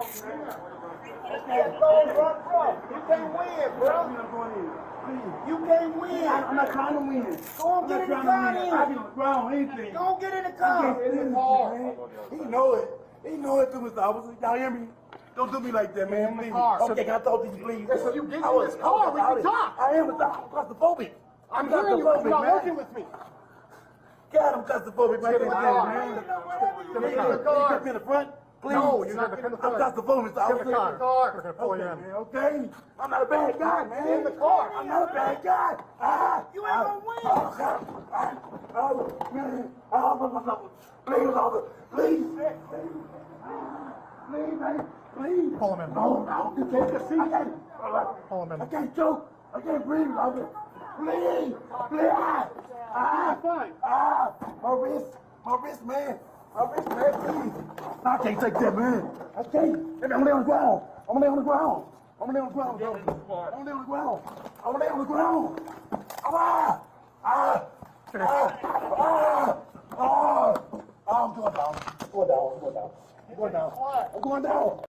You can't win, bro. You can't win. I'm not trying to win. Go on, get in the car then. I can ground anything. Go on, get in the car. He know it. He know it too, Mr. Officer. Y'all hear me? Don't do me like that, man. Please. Okay, can I talk to you, please? So you get in this car, we can talk. I am claustrophobic. I'm hearing you, you're not working with me. God, I'm claustrophobic right there, man. Get in the car. Get me in the front, please. No, you're not in the front. I'm claustrophobic, Mr. Officer. Get in the car. We're going to pull you in. Okay? I'm not a bad guy, man. Get in the car. I'm not a bad guy. You ain't gonna win. Oh, God. Oh, man. Please, officer. Please. Please, man. Please. Pull him in. No. You take the seat. Pull him in. I can't choke. I can't breathe, officer. Please. Please. Fine. My wrist, man. My wrist, man, please. I can't take that, man. I can't. I'm gonna lay on the ground. I'm gonna lay on the ground. I'm gonna lay on the ground, bro. I'm gonna lay on the ground. I'm gonna lay on the ground. I'm going down. I'm going down. I'm going down. I'm going down.